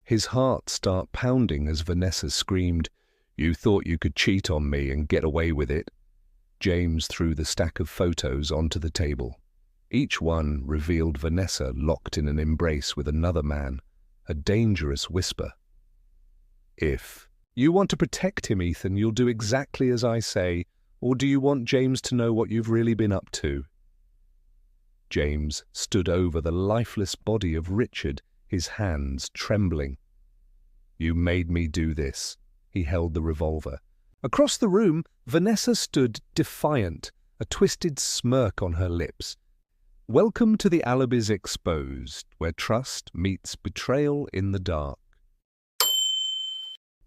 His heart started pounding as Vanessa screamed, "You thought you could cheat on me and get away with it." James threw the stack of photos onto the table. Each one revealed Vanessa locked in an embrace with another man, a dangerous whisper. "If you want to protect him, Ethan, you'll do exactly as I say, or do you want James to know what you've really been up to?" James stood over the lifeless body of Richard, his hands trembling. "You made me do this." He held the revolver. Across the room, Vanessa stood defiant, a twisted smirk on her lips. "Welcome to the Alibis Exposed, where trust meets betrayal in the dark."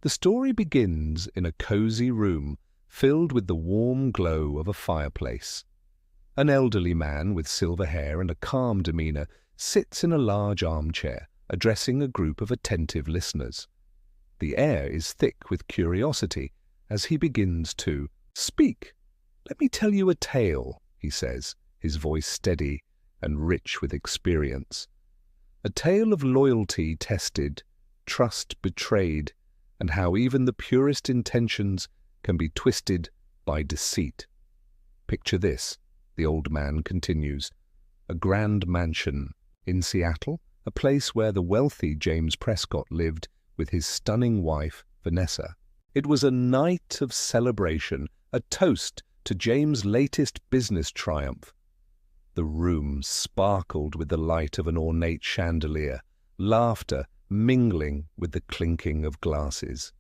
The story begins in a cozy room filled with the warm glow of a fireplace. An elderly man with silver hair and a calm demeanor sits in a large armchair, addressing a group of attentive listeners. The air is thick with curiosity as he begins to speak. "Let me tell you a tale," he says, his voice steady and rich with experience. "A tale of loyalty tested, trust betrayed, and how even the purest intentions can be twisted by deceit. Picture this," the old man continues, "a grand mansion in Seattle, a place where the wealthy James Prescott lived with his stunning wife, Vanessa. It was a night of celebration, a toast to James' latest business triumph. The room sparkled with the light of an ornate chandelier, laughter mingling with the clinking of glasses.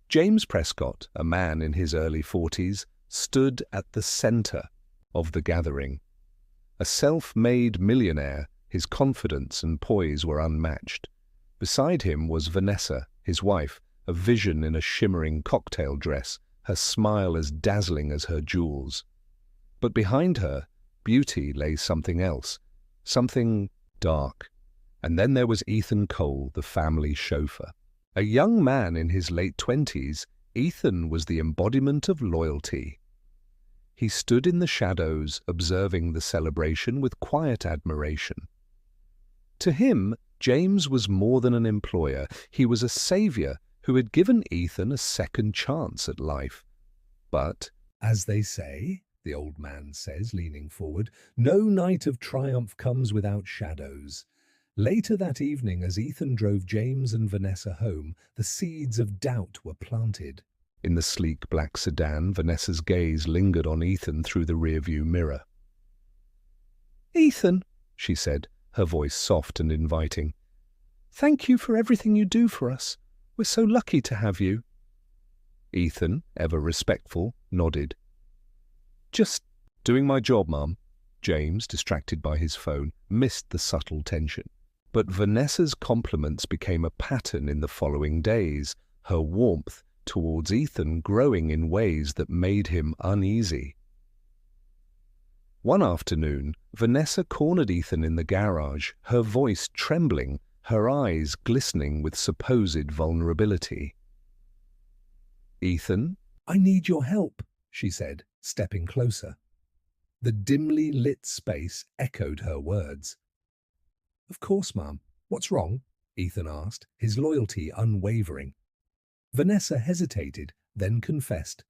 James Prescott, a man in his early 40s, stood at the center of the gathering. A self-made millionaire, his confidence and poise were unmatched. Beside him was Vanessa, his wife, a vision in a shimmering cocktail dress, her smile as dazzling as her jewels. But behind her beauty lay something else, something dark. And then there was Ethan Cole, the family chauffeur. A young man in his late 20s, Ethan was the embodiment of loyalty. He stood in the shadows, observing the celebration with quiet admiration. To him, James was more than an employer. He was a savior who had given Ethan a second chance at life. But, as they say, the old man says, leaning forward, no night of triumph comes without shadows. Later that evening, as Ethan drove James and Vanessa home, the seeds of doubt were planted. In the sleek black sedan, Vanessa's gaze lingered on Ethan through the rearview mirror. "Ethan," she said, her voice soft and inviting, "thank you for everything you do for us. We're so lucky to have you." Ethan, ever respectful, nodded. "Just doing my job, Mum." James, distracted by his phone, missed the subtle tension. But Vanessa's compliments became a pattern in the following days, her warmth towards Ethan growing in ways that made him uneasy. One afternoon, Vanessa cornered Ethan in the garage, her voice trembling, her eyes glistening with supposed vulnerability. "Ethan, I need your help," she said, stepping closer. The dimly lit space echoed her words. "Of course, Mum. What's wrong?" Ethan asked, his loyalty unwavering. Vanessa hesitated, then confessed.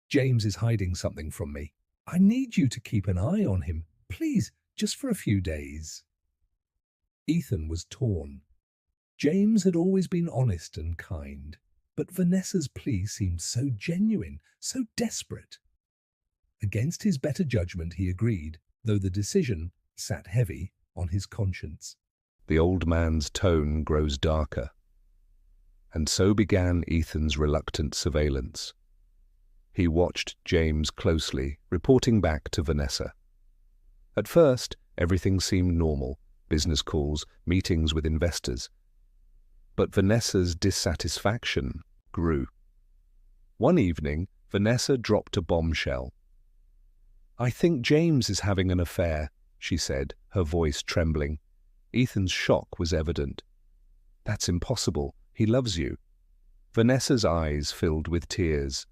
"James is hiding something from me. I need you to keep an eye on him, please, just for a few days." Ethan was torn. James had always been honest and kind, but Vanessa's plea seemed so genuine, so desperate. Against his better judgment, he agreed, though the decision sat heavy on his conscience. The old man's tone grows darker. And so began Ethan's reluctant surveillance. He watched James closely, reporting back to Vanessa. At first, everything seemed normal, business calls, meetings with investors. But Vanessa's dissatisfaction grew. One evening, Vanessa dropped a bombshell. "I think James is having an affair," she said, her voice trembling. Ethan's shock was evident. "That's impossible. He loves you." Vanessa's eyes filled with tears.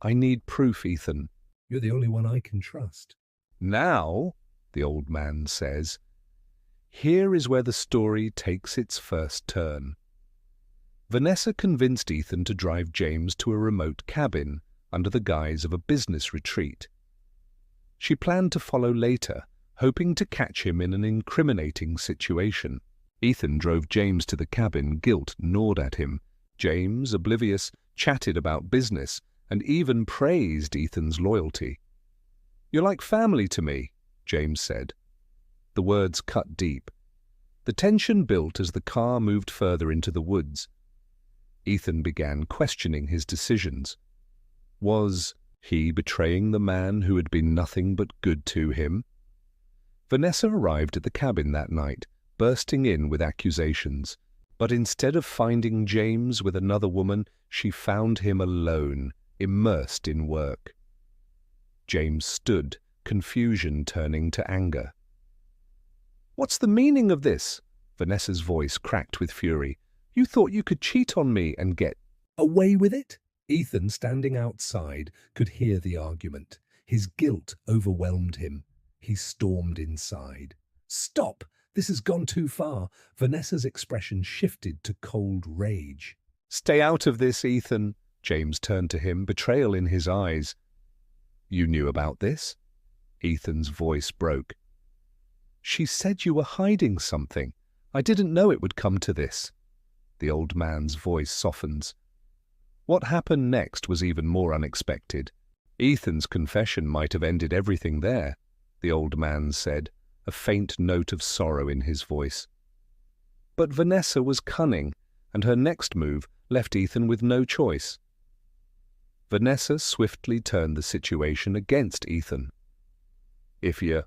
"I need proof, Ethan. You're the only one I can trust." "Now," the old man says, Here is where the story takes its first turn. Vanessa convinced Ethan to drive James to a remote cabin under the guise of a business retreat. She planned to follow later, hoping to catch him in an incriminating situation. Ethan drove James to the cabin, guilt gnawed at him. James, oblivious, chatted about business and even praised Ethan's loyalty. "You're like family to me," James said. The words cut deep. The tension built as the car moved further into the woods. Ethan began questioning his decisions. Was he betraying the man who had been nothing but good to him? Vanessa arrived at the cabin that night, bursting in with accusations. But instead of finding James with another woman, she found him alone, immersed in work. James stood, confusion turning to anger. "What's the meaning of this?" Vanessa's voice cracked with fury. "You thought you could cheat on me and get away with it?" Ethan, standing outside, could hear the argument. His guilt overwhelmed him. He stormed inside. "Stop! This has gone too far." Vanessa's expression shifted to cold rage. "Stay out of this, Ethan." James turned to him, betrayal in his eyes. "You knew about this?" Ethan's voice broke. "She said you were hiding something. I didn't know it would come to this." The old man's voice softens. What happened next was even more unexpected. Ethan's confession might have ended everything there, the old man said, a faint note of sorrow in his voice. But Vanessa was cunning, and her next move left Ethan with no choice. Vanessa swiftly turned the situation against Ethan. "If you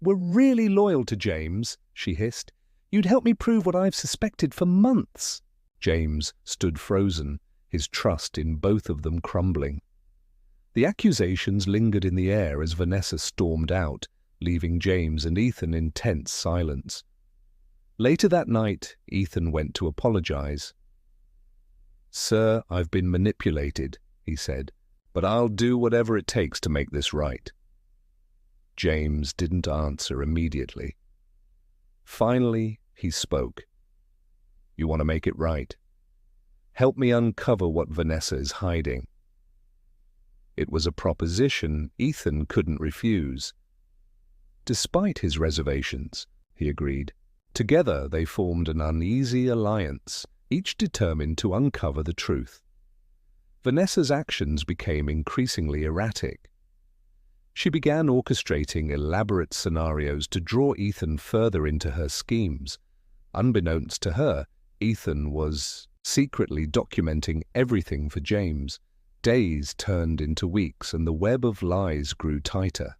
were really loyal to James," she hissed, "you'd help me prove what I've suspected for months." James stood frozen, his trust in both of them crumbling. The accusations lingered in the air as Vanessa stormed out, leaving James and Ethan in tense silence. Later that night, Ethan went to apologize. "Sir, I've been manipulated," he said, "but I'll do whatever it takes to make this right." James didn't answer immediately. Finally, he spoke. "You want to make it right? Help me uncover what Vanessa is hiding." It was a proposition Ethan couldn't refuse. Despite his reservations, he agreed. Together they formed an uneasy alliance, each determined to uncover the truth. Vanessa's actions became increasingly erratic. She began orchestrating elaborate scenarios to draw Ethan further into her schemes. Unbeknownst to her, Ethan was secretly documenting everything for James. Days turned into weeks, and the web of lies grew tighter.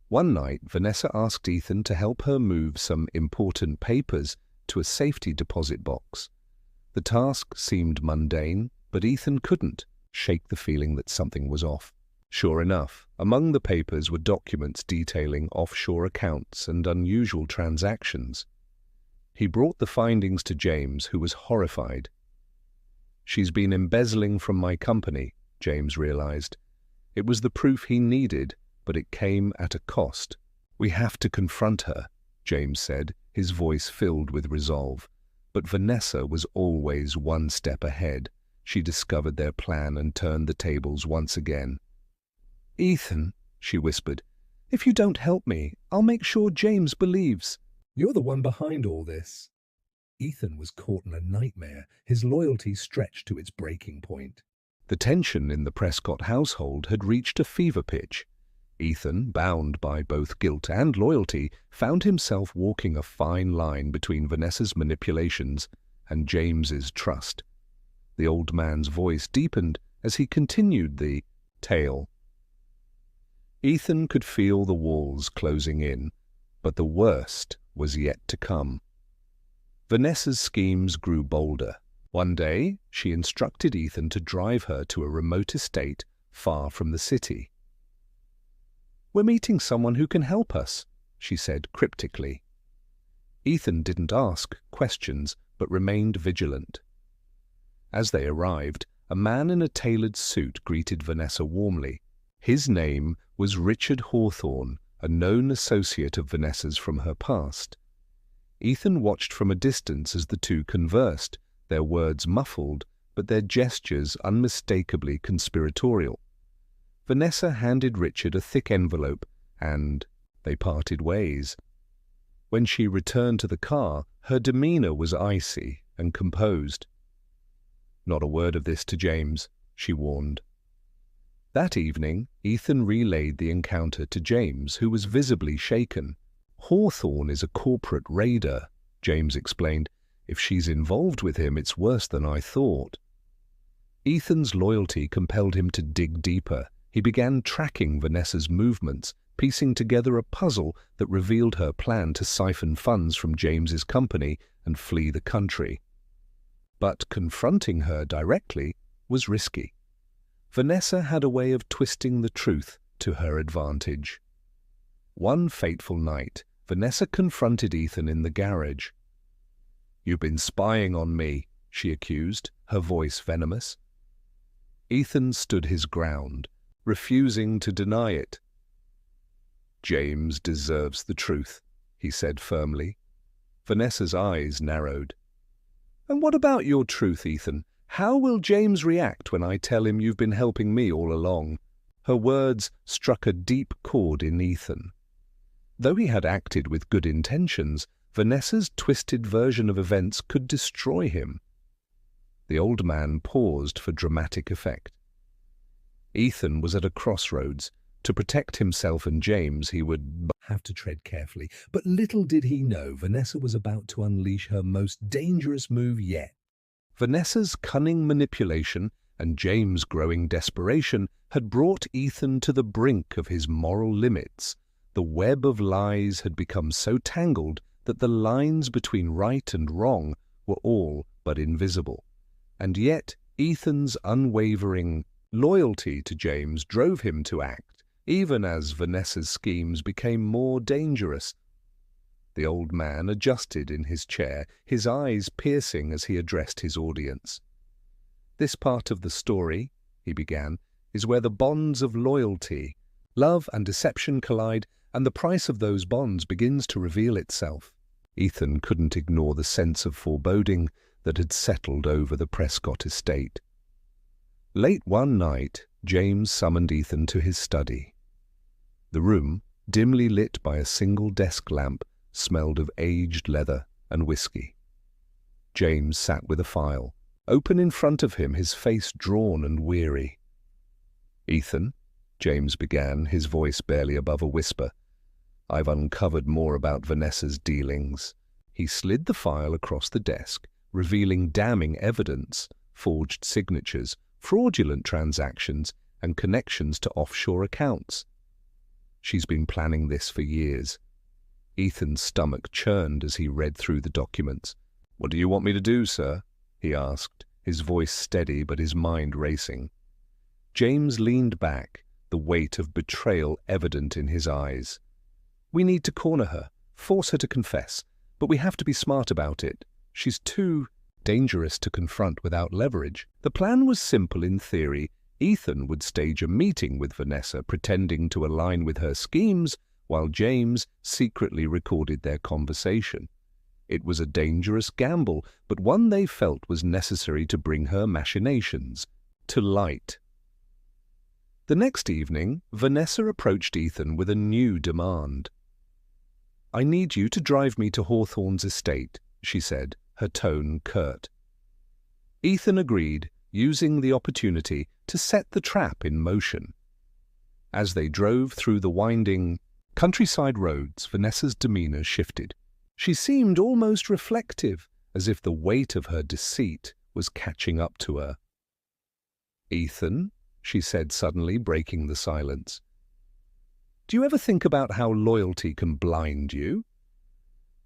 One night, Vanessa asked Ethan to help her move some important papers to a safety deposit box. The task seemed mundane, but Ethan couldn't shake the feeling that something was off. Sure enough, among the papers were documents detailing offshore accounts and unusual transactions. He brought the findings to James, who was horrified. "She's been embezzling from my company," James realized. It was the proof he needed, but it came at a cost. "We have to confront her," James said, his voice filled with resolve. But Vanessa was always one step ahead. She discovered their plan and turned the tables once again. "Ethan," she whispered, "if you don't help me, I'll make sure James believes you're the one behind all this." Ethan was caught in a nightmare, his loyalty stretched to its breaking point. The tension in the Prescott household had reached a fever pitch. Ethan, bound by both guilt and loyalty, found himself walking a fine line between Vanessa's manipulations and James's trust. The old man's voice deepened as he continued the tale. Ethan could feel the walls closing in, but the worst was yet to come. Vanessa's schemes grew bolder. One day, she instructed Ethan to drive her to a remote estate far from the city. "We're meeting someone who can help us," she said cryptically. Ethan didn't ask questions, but remained vigilant. As they arrived, a man in a tailored suit greeted Vanessa warmly. His name was Richard Hawthorne, a known associate of Vanessa's from her past. Ethan watched from a distance as the two conversed, their words muffled, but their gestures unmistakably conspiratorial. Vanessa handed Richard a thick envelope, and they parted ways. When she returned to the car, her demeanor was icy and composed. "Not a word of this to James," she warned. That evening, Ethan relayed the encounter to James, who was visibly shaken. "Hawthorne is a corporate raider," James explained. "If she's involved with him, it's worse than I thought." Ethan's loyalty compelled him to dig deeper. He began tracking Vanessa's movements, piecing together a puzzle that revealed her plan to siphon funds from James's company and flee the country. But confronting her directly was risky. Vanessa had a way of twisting the truth to her advantage. One fateful night, Vanessa confronted Ethan in the garage. "You've been spying on me," she accused, her voice venomous. Ethan stood his ground, refusing to deny it. "James deserves the truth," he said firmly. Vanessa's eyes narrowed. "And what about your truth, Ethan? How will James react when I tell him you've been helping me all along?" Her words struck a deep chord in Ethan. Though he had acted with good intentions, Vanessa's twisted version of events could destroy him. The old man paused for dramatic effect. Ethan was at a crossroads. To protect himself and James, he would have to tread carefully. But little did he know, Vanessa was about to unleash her most dangerous move yet. Vanessa's cunning manipulation and James' growing desperation had brought Ethan to the brink of his moral limits. The web of lies had become so tangled that the lines between right and wrong were all but invisible. And yet Ethan's unwavering loyalty to James drove him to act, even as Vanessa's schemes became more dangerous. The old man adjusted in his chair, his eyes piercing as he addressed his audience. "This part of the story," he began, "is where the bonds of loyalty, love and deception collide, and the price of those bonds begins to reveal itself." Ethan couldn't ignore the sense of foreboding that had settled over the Prescott estate. Late one night, James summoned Ethan to his study. The room, dimly lit by a single desk lamp, smelled of aged leather and whiskey. James sat with a file, open in front of him, his face drawn and weary. "Ethan," James began, his voice barely above a whisper, "I've uncovered more about Vanessa's dealings." He slid the file across the desk, revealing damning evidence, forged signatures, fraudulent transactions, and connections to offshore accounts. "She's been planning this for years." Ethan's stomach churned as he read through the documents. "What do you want me to do, sir?" he asked, his voice steady but his mind racing. James leaned back, the weight of betrayal evident in his eyes. "We need to corner her, force her to confess, but we have to be smart about it. She's too dangerous to confront without leverage." The plan was simple in theory. Ethan would stage a meeting with Vanessa, pretending to align with her schemes, while James secretly recorded their conversation. It was a dangerous gamble, but one they felt was necessary to bring her machinations to light. The next evening, Vanessa approached Ethan with a new demand. "I need you to drive me to Hawthorne's estate," she said, her tone curt. Ethan agreed, using the opportunity to set the trap in motion. As they drove through the winding countryside roads, Vanessa's demeanor shifted. She seemed almost reflective, as if the weight of her deceit was catching up to her. "Ethan," she said suddenly, breaking the silence, "do you ever think about how loyalty can blind you?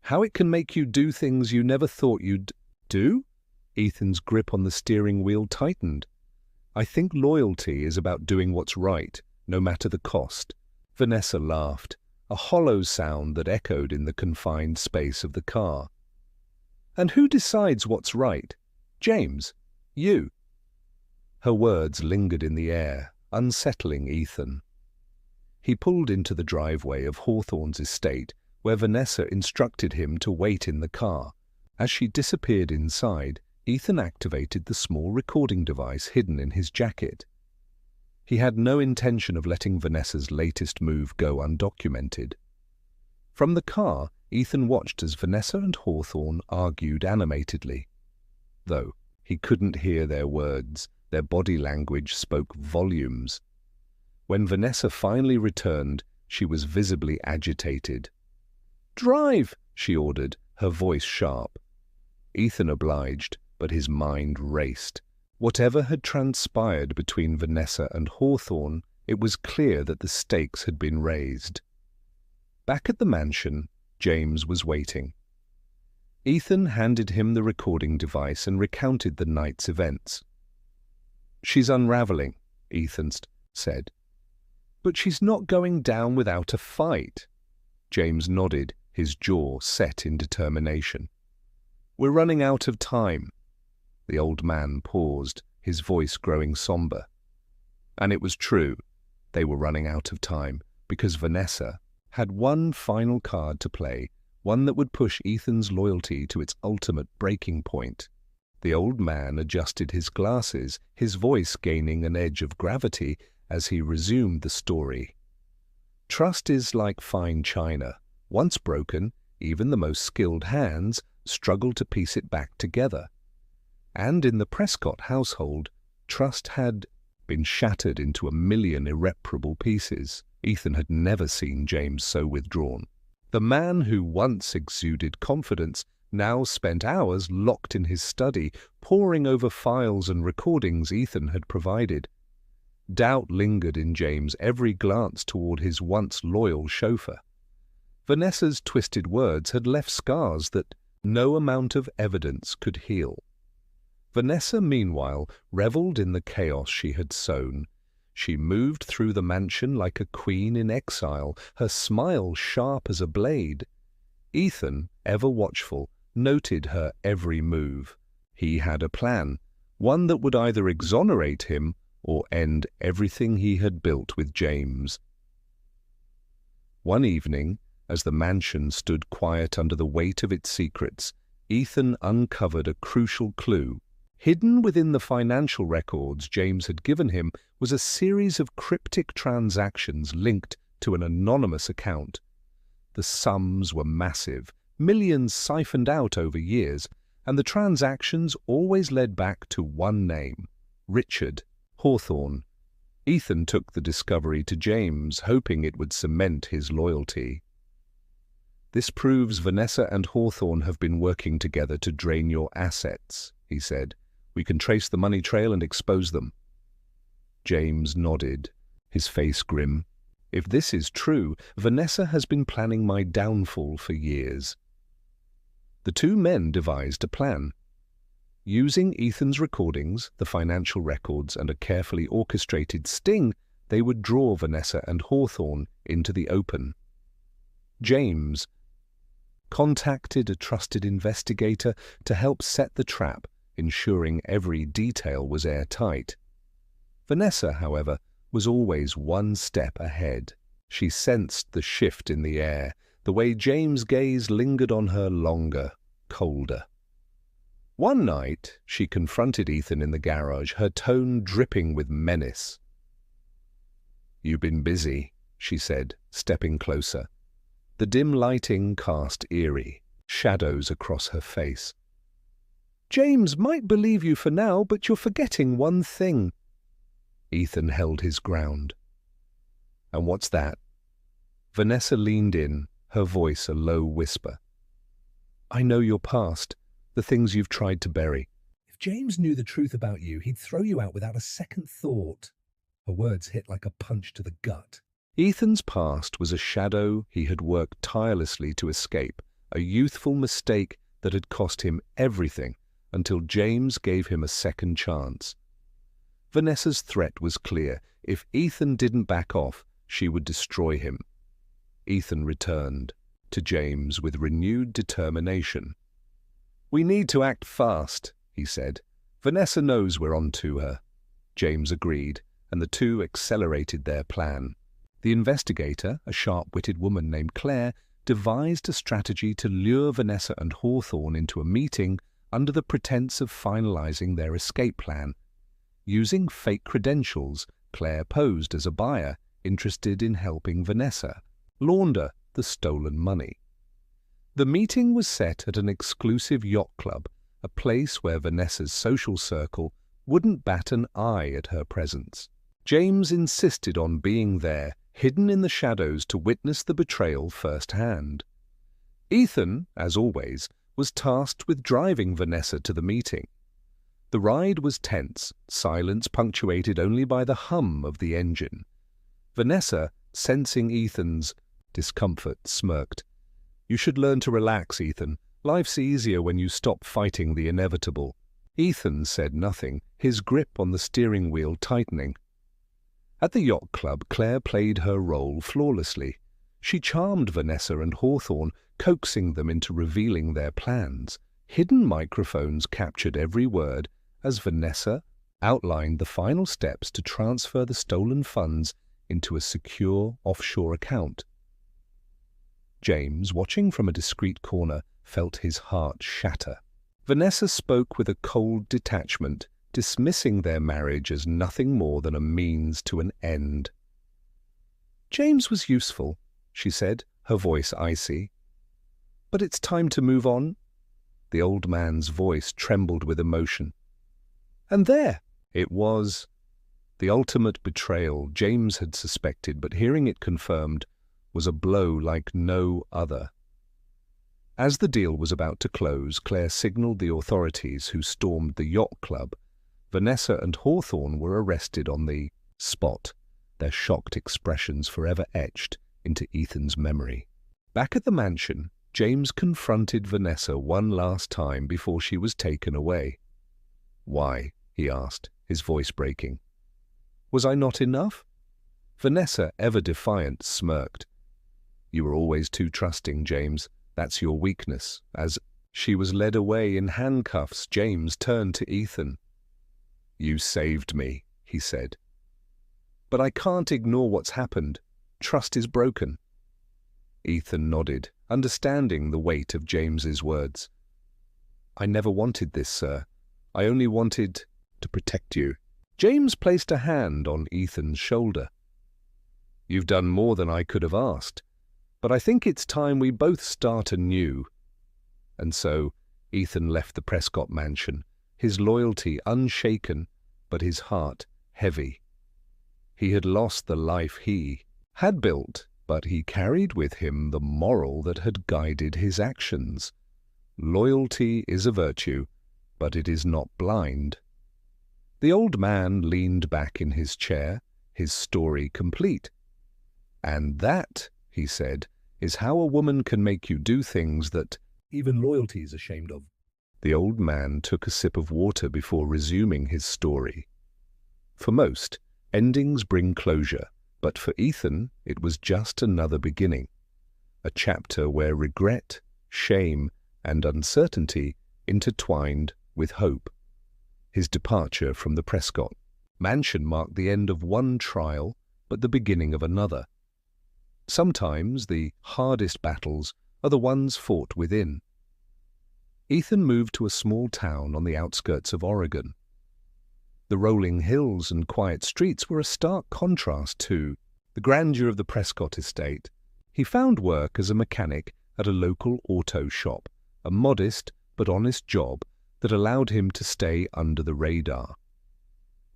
How it can make you do things you never thought you'd do?" Ethan's grip on the steering wheel tightened. "I think loyalty is about doing what's right, no matter the cost." Vanessa laughed, a hollow sound that echoed in the confined space of the car. "And who decides what's right? James? You?" Her words lingered in the air, unsettling Ethan. He pulled into the driveway of Hawthorne's estate, where Vanessa instructed him to wait in the car. As she disappeared inside, Ethan activated the small recording device hidden in his jacket. He had no intention of letting Vanessa's latest move go undocumented. From the car, Ethan watched as Vanessa and Hawthorne argued animatedly. Though he couldn't hear their words, their body language spoke volumes. When Vanessa finally returned, she was visibly agitated. "Drive!" she ordered, her voice sharp. Ethan obliged, but his mind raced. Whatever had transpired between Vanessa and Hawthorne, it was clear that the stakes had been raised. Back at the mansion, James was waiting. Ethan handed him the recording device and recounted the night's events. "She's unraveling," Ethan said. "But she's not going down without a fight." James nodded, his jaw set in determination. "We're running out of time." The old man paused, his voice growing somber. And it was true. They were running out of time, because Vanessa had one final card to play, one that would push Ethan's loyalty to its ultimate breaking point. The old man adjusted his glasses, his voice gaining an edge of gravity as he resumed the story. "Trust is like fine china. Once broken, even the most skilled hands struggle to piece it back together. And in the Prescott household, trust had been shattered into a million irreparable pieces." Ethan had never seen James so withdrawn. The man who once exuded confidence now spent hours locked in his study, poring over files and recordings Ethan had provided. Doubt lingered in James' every glance toward his once loyal chauffeur. Vanessa's twisted words had left scars that no amount of evidence could heal. Vanessa, meanwhile, reveled in the chaos she had sown. She moved through the mansion like a queen in exile, her smile sharp as a blade. Ethan, ever watchful, noted her every move. He had a plan, one that would either exonerate him or end everything he had built with James. One evening, as the mansion stood quiet under the weight of its secrets, Ethan uncovered a crucial clue. Hidden within the financial records James had given him was a series of cryptic transactions linked to an anonymous account. The sums were massive, millions siphoned out over years, and the transactions always led back to one name: Richard Hawthorne. Ethan took the discovery to James, hoping it would cement his loyalty. "This proves Vanessa and Hawthorne have been working together to drain your assets," he said. "We can trace the money trail and expose them." James nodded, his face grim. "If this is true, Vanessa has been planning my downfall for years." The two men devised a plan. Using Ethan's recordings, the financial records, and a carefully orchestrated sting, they would draw Vanessa and Hawthorne into the open. James contacted a trusted investigator to help set the trap, ensuring every detail was airtight. Vanessa, however, was always one step ahead. She sensed the shift in the air, the way James' gaze lingered on her longer, colder. One night, she confronted Ethan in the garage, her tone dripping with menace. "You've been busy," she said, stepping closer. The dim lighting cast eerie shadows across her face. "James might believe you for now, but you're forgetting one thing." Ethan held his ground. "And what's that?" Vanessa leaned in, her voice a low whisper. "I know your past, the things you've tried to bury." "If James knew the truth about you, he'd throw you out without a second thought." Her words hit like a punch to the gut. Ethan's past was a shadow he had worked tirelessly to escape, a youthful mistake that had cost him everything until James gave him a second chance. Vanessa's threat was clear. If Ethan didn't back off, she would destroy him. Ethan returned to James with renewed determination. "We need to act fast," he said. "Vanessa knows we're on to her." James agreed, and the two accelerated their plan. The investigator, a sharp-witted woman named Claire, devised a strategy to lure Vanessa and Hawthorne into a meeting under the pretense of finalizing their escape plan. Using fake credentials, Claire posed as a buyer interested in helping Vanessa launder the stolen money. The meeting was set at an exclusive yacht club, a place where Vanessa's social circle wouldn't bat an eye at her presence. James insisted on being there, hidden in the shadows to witness the betrayal firsthand. Ethan, as always, was tasked with driving Vanessa to the meeting. The ride was tense, silence punctuated only by the hum of the engine. Vanessa, sensing Ethan's discomfort, smirked. "You should learn to relax, Ethan. Life's easier when you stop fighting the inevitable." Ethan said nothing, his grip on the steering wheel tightening. At the yacht club, Claire played her role flawlessly. She charmed Vanessa and Hawthorne, coaxing them into revealing their plans. Hidden microphones captured every word as Vanessa outlined the final steps to transfer the stolen funds into a secure offshore account. James, watching from a discreet corner, felt his heart shatter. Vanessa spoke with a cold detachment, dismissing their marriage as nothing more than a means to an end. "James was useful," she said, her voice icy. "But it's time to move on." The old man's voice trembled with emotion. And there it was. The ultimate betrayal James had suspected, but hearing it confirmed, was a blow like no other. As the deal was about to close, Claire signaled the authorities, who stormed the yacht club. Vanessa and Hawthorne were arrested on the spot, their shocked expressions forever etched into Ethan's memory. Back at the mansion, James confronted Vanessa one last time before she was taken away. "Why?" he asked, his voice breaking. "Was I not enough?" Vanessa, ever defiant, smirked. "You were always too trusting, James. That's your weakness." As she was led away in handcuffs, James turned to Ethan. "You saved me," he said. "But I can't ignore what's happened. Trust is broken." Ethan nodded, understanding the weight of James's words. "I never wanted this, sir. I only wanted to protect you." James placed a hand on Ethan's shoulder. "You've done more than I could have asked, but I think it's time we both start anew." And so Ethan left the Prescott mansion, his loyalty unshaken, but his heart heavy. He had lost the life he had built, but he carried with him the moral that had guided his actions. Loyalty is a virtue, but it is not blind. The old man leaned back in his chair, his story complete. "And that," he said, "is how a woman can make you do things that even loyalty is ashamed of." The old man took a sip of water before resuming his story. For most, endings bring closure, but for Ethan it was just another beginning, a chapter where regret, shame, and uncertainty intertwined with hope. His departure from the Prescott mansion marked the end of one trial, but the beginning of another. Sometimes the hardest battles are the ones fought within. Ethan moved to a small town on the outskirts of Oregon. The rolling hills and quiet streets were a stark contrast to the grandeur of the Prescott estate. He found work as a mechanic at a local auto shop, a modest but honest job that allowed him to stay under the radar.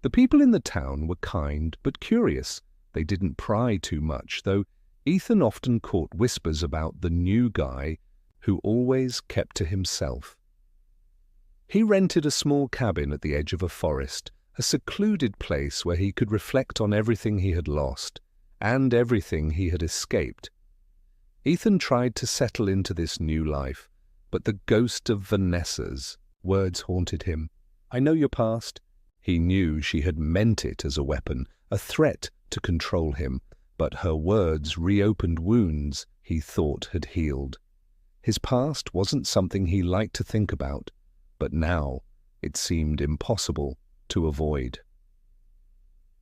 The people in the town were kind but curious. They didn't pry too much, though Ethan often caught whispers about the new guy who always kept to himself. He rented a small cabin at the edge of a forest, a secluded place where he could reflect on everything he had lost and everything he had escaped. Ethan tried to settle into this new life, but the ghost of Vanessa's words haunted him. "I know your past." He knew she had meant it as a weapon, a threat to control him, but her words reopened wounds he thought had healed. His past wasn't something he liked to think about, but now it seemed impossible to avoid.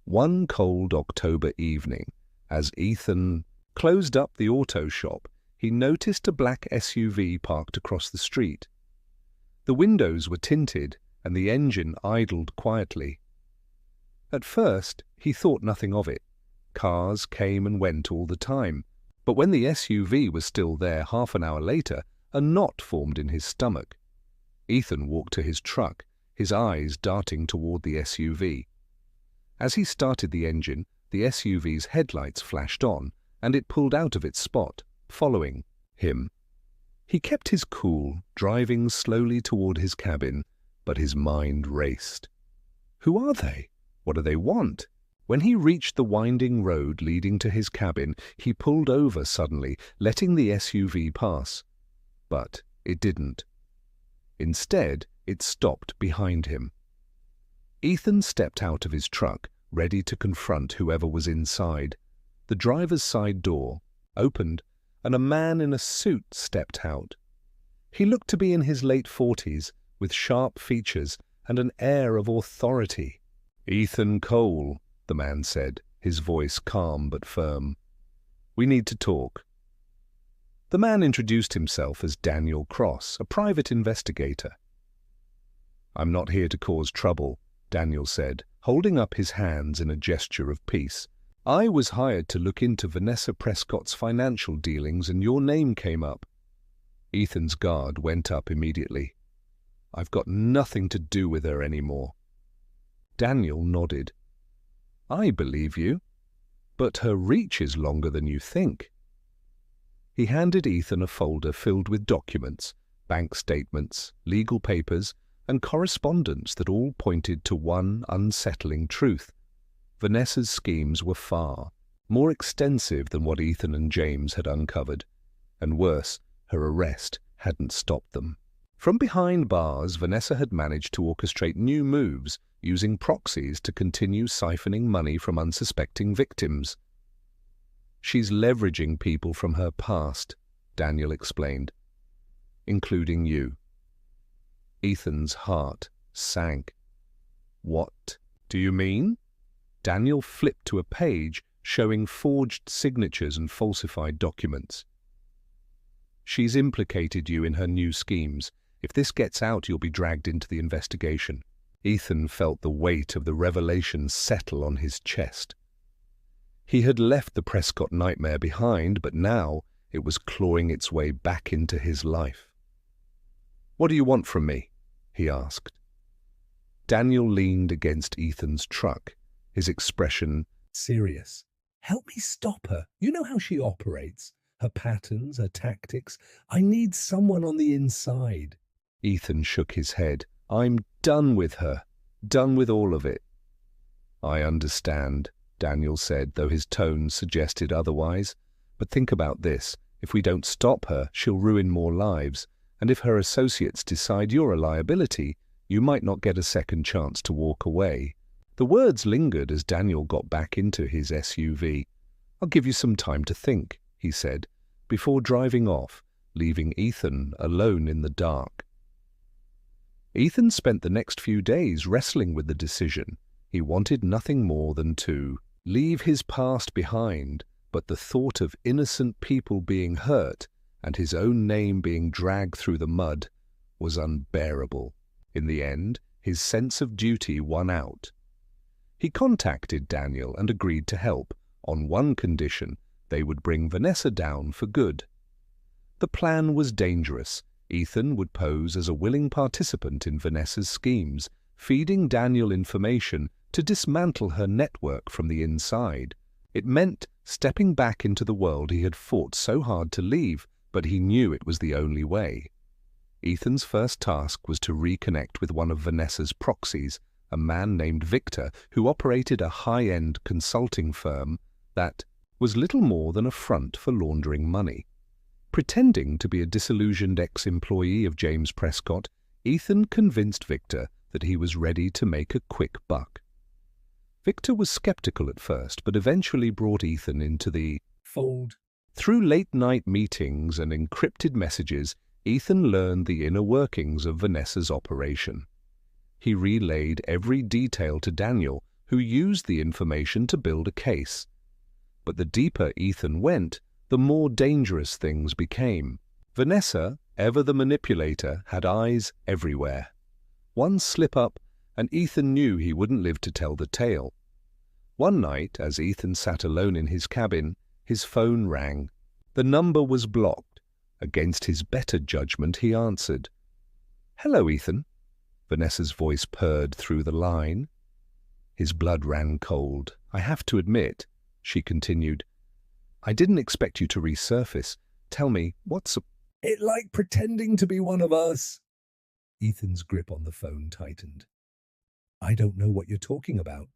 One cold October evening, as Ethan closed up the auto shop, he noticed a black SUV parked across the street. The windows were tinted and the engine idled quietly. At first, he thought nothing of it. Cars came and went all the time. But when the SUV was still there half an hour later, a knot formed in his stomach. Ethan walked to his truck, his eyes darting toward the SUV. As he started the engine, the SUV's headlights flashed on, and it pulled out of its spot, following him. He kept his cool, driving slowly toward his cabin, but his mind raced. Who are they? What do they want? When he reached the winding road leading to his cabin, he pulled over suddenly, letting the SUV pass. But it didn't. Instead, it stopped behind him. Ethan stepped out of his truck, ready to confront whoever was inside. The driver's side door opened, and a man in a suit stepped out. He looked to be in his late 40s, with sharp features and an air of authority. "Ethan Cole," the man said, his voice calm but firm. "We need to talk." The man introduced himself as Daniel Cross, a private investigator. "I'm not here to cause trouble," Daniel said, holding up his hands in a gesture of peace. "I was hired to look into Vanessa Prescott's financial dealings, and your name came up." Ethan's guard went up immediately. "I've got nothing to do with her anymore." Daniel nodded. "I believe you, but her reach is longer than you think." He handed Ethan a folder filled with documents, bank statements, legal papers, and correspondence that all pointed to one unsettling truth. Vanessa's schemes were far more extensive than what Ethan and James had uncovered, and worse, her arrest hadn't stopped them. From behind bars, Vanessa had managed to orchestrate new moves, using proxies to continue siphoning money from unsuspecting victims. "She's leveraging people from her past," Daniel explained, "including you." Ethan's heart sank. "What do you mean?" Daniel flipped to a page showing forged signatures and falsified documents. "She's implicated you in her new schemes. If this gets out, you'll be dragged into the investigation." Ethan felt the weight of the revelation settle on his chest. He had left the Prescott nightmare behind, but now it was clawing its way back into his life. "What do you want from me?" he asked. Daniel leaned against Ethan's truck, his expression serious. "Help me stop her. You know how she operates. Her patterns, her tactics. I need someone on the inside." Ethan shook his head. "I'm done with her. Done with all of it." "I understand," Daniel said, though his tone suggested otherwise. "But think about this. If we don't stop her, she'll ruin more lives. And if her associates decide you're a liability, you might not get a second chance to walk away." The words lingered as Daniel got back into his SUV. "I'll give you some time to think," he said, before driving off, leaving Ethan alone in the dark. Ethan spent the next few days wrestling with the decision. He wanted nothing more than to leave his past behind, but the thought of innocent people being hurt and his own name being dragged through the mud was unbearable. In the end, his sense of duty won out. He contacted Daniel and agreed to help, on one condition: they would bring Vanessa down for good. The plan was dangerous. Ethan would pose as a willing participant in Vanessa's schemes, feeding Daniel information to dismantle her network from the inside. It meant stepping back into the world he had fought so hard to leave, but he knew it was the only way. Ethan's first task was to reconnect with one of Vanessa's proxies, a man named Victor, who operated a high-end consulting firm that was little more than a front for laundering money. Pretending to be a disillusioned ex-employee of James Prescott, Ethan convinced Victor that he was ready to make a quick buck. Victor was skeptical at first, but eventually brought Ethan into the fold. Through late-night meetings and encrypted messages, Ethan learned the inner workings of Vanessa's operation. He relayed every detail to Daniel, who used the information to build a case. But the deeper Ethan went, the more dangerous things became. Vanessa, ever the manipulator, had eyes everywhere. One slip-up, and Ethan knew he wouldn't live to tell the tale. One night, as Ethan sat alone in his cabin, his phone rang. The number was blocked. Against his better judgment, he answered. "Hello, Ethan." Vanessa's voice purred through the line. His blood ran cold. "I have to admit," she continued, "I didn't expect you to resurface. Tell me, what's It like pretending to be one of us." Ethan's grip on the phone tightened. "I don't know what you're talking about."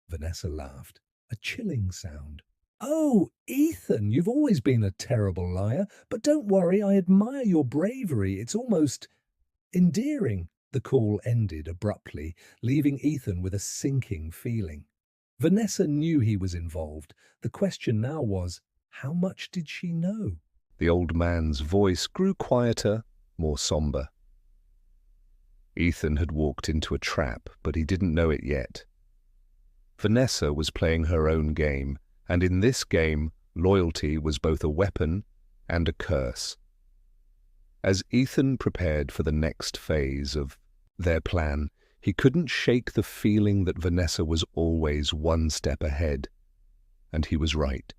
Vanessa laughed, a chilling sound. "Oh, Ethan, you've always been a terrible liar, but don't worry, I admire your bravery. It's almost endearing." The call ended abruptly, leaving Ethan with a sinking feeling. Vanessa knew he was involved. The question now was, how much did she know? The old man's voice grew quieter, more somber. Ethan had walked into a trap, but he didn't know it yet. Vanessa was playing her own game, and in this game, loyalty was both a weapon and a curse. As Ethan prepared for the next phase of their plan, he couldn't shake the feeling that Vanessa was always one step ahead. And he was right.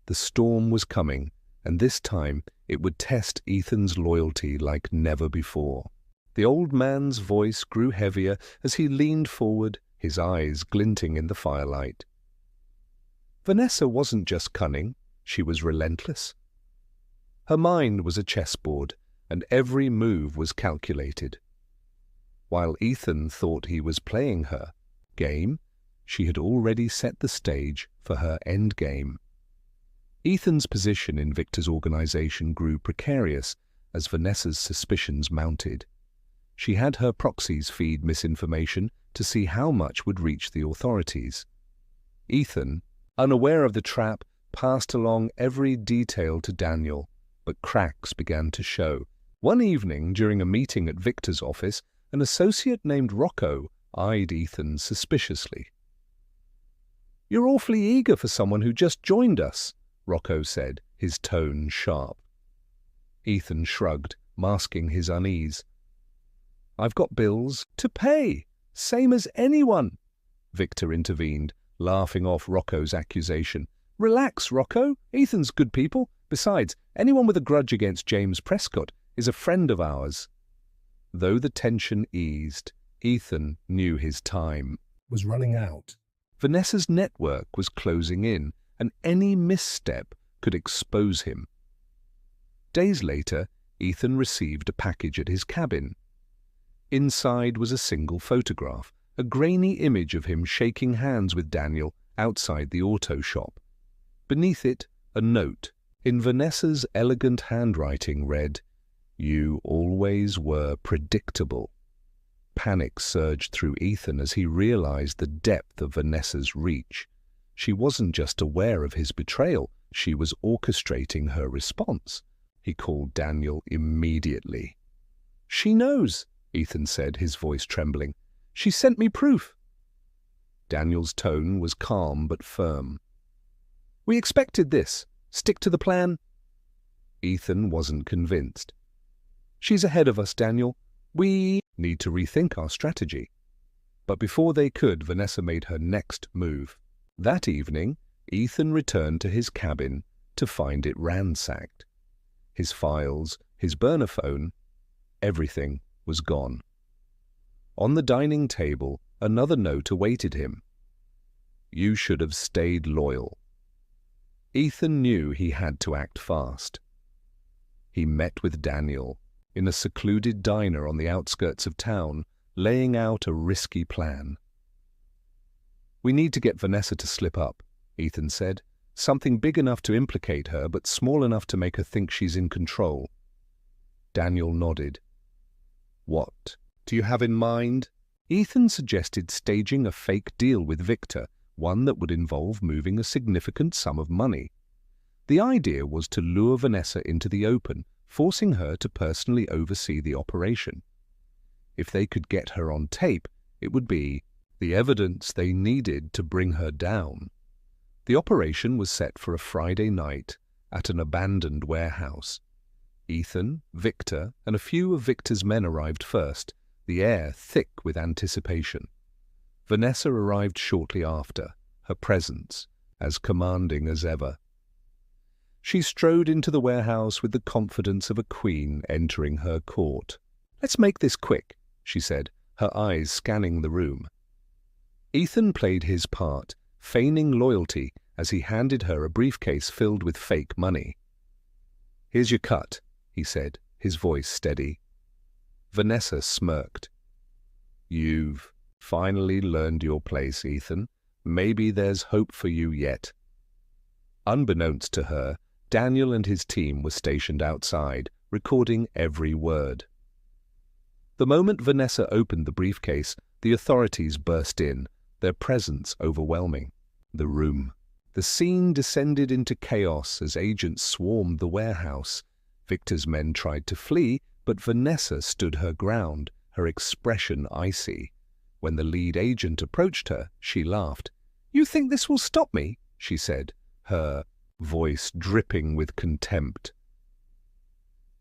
The storm was coming, and this time it would test Ethan's loyalty like never before. The old man's voice grew heavier as he leaned forward, his eyes glinting in the firelight. Vanessa wasn't just cunning, she was relentless. Her mind was a chessboard, and every move was calculated. While Ethan thought he was playing her game, she had already set the stage for her endgame. Ethan's position in Victor's organization grew precarious as Vanessa's suspicions mounted. She had her proxies feed misinformation to see how much would reach the authorities. Ethan, unaware of the trap, passed along every detail to Daniel, but cracks began to show. One evening, during a meeting at Victor's office, an associate named Rocco eyed Ethan suspiciously. "You're awfully eager for someone who just joined us," Rocco said, his tone sharp. Ethan shrugged, masking his unease. "I've got bills to pay, same as anyone," Victor intervened, laughing off Rocco's accusation. "Relax, Rocco. Ethan's good people. Besides, anyone with a grudge against James Prescott is a friend of ours." Though the tension eased, Ethan knew his time Was running out. Vanessa's network was closing in, and any misstep could expose him. Days later, Ethan received a package at his cabin. Inside was a single photograph, a grainy image of him shaking hands with Daniel outside the auto shop. Beneath it, a note, in Vanessa's elegant handwriting, read, "You always were predictable." Panic surged through Ethan as he realized the depth of Vanessa's reach. She wasn't just aware of his betrayal, she was orchestrating her response. He called Daniel immediately. "She knows," Ethan said, his voice trembling. "She sent me proof." Daniel's tone was calm but firm. "We expected this. Stick to the plan." Ethan wasn't convinced. "She's ahead of us, Daniel. We need to rethink our strategy." But before they could, Vanessa made her next move. That evening, Ethan returned to his cabin to find it ransacked. His files, his burner phone, everything was gone. On the dining table, another note awaited him. "You should have stayed loyal." Ethan knew he had to act fast. He met with Daniel in a secluded diner on the outskirts of town, laying out a risky plan. "We need to get Vanessa to slip up," Ethan said. "Something big enough to implicate her, but small enough to make her think she's in control." Daniel nodded. "What do you have in mind?" Ethan suggested staging a fake deal with Victor, one that would involve moving a significant sum of money. The idea was to lure Vanessa into the open, forcing her to personally oversee the operation. If they could get her on tape, it would be the evidence they needed to bring her down. The operation was set for a Friday night, at an abandoned warehouse. Ethan, Victor, and a few of Victor's men arrived first, the air thick with anticipation. Vanessa arrived shortly after, her presence as commanding as ever. She strode into the warehouse with the confidence of a queen entering her court. "Let's make this quick," she said, her eyes scanning the room. Ethan played his part, feigning loyalty as he handed her a briefcase filled with fake money. "Here's your cut," he said, his voice steady. Vanessa smirked. "You've finally learned your place, Ethan. Maybe there's hope for you yet." Unbeknownst to her, Daniel and his team were stationed outside, recording every word. The moment Vanessa opened the briefcase, the authorities burst in, their presence overwhelming. The scene descended into chaos as agents swarmed the warehouse. Victor's men tried to flee, but Vanessa stood her ground, her expression icy. When the lead agent approached her, she laughed. "You think this will stop me?" she said, her voice dripping with contempt.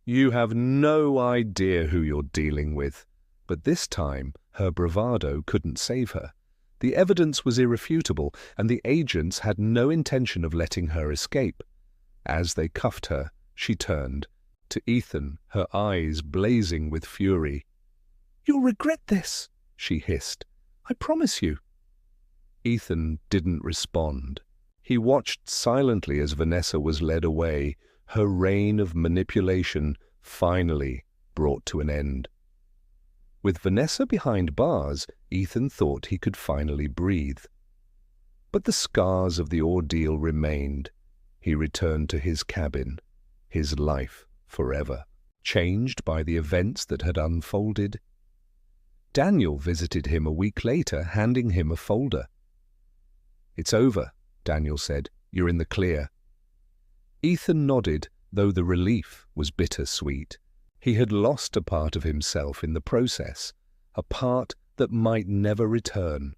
"You have no idea who you're dealing with." But this time, her bravado couldn't save her. The evidence was irrefutable, and the agents had no intention of letting her escape. As they cuffed her, she turned to Ethan, her eyes blazing with fury. "You'll regret this," she hissed. "I promise you." Ethan didn't respond. He watched silently as Vanessa was led away, her reign of manipulation finally brought to an end. With Vanessa behind bars, Ethan thought he could finally breathe. But the scars of the ordeal remained. He returned to his cabin, his life forever, changed by the events that had unfolded. Daniel visited him a week later, handing him a folder. "It's over," Daniel said. "You're in the clear." Ethan nodded, though the relief was bittersweet. He had lost a part of himself in the process, a part that might never return.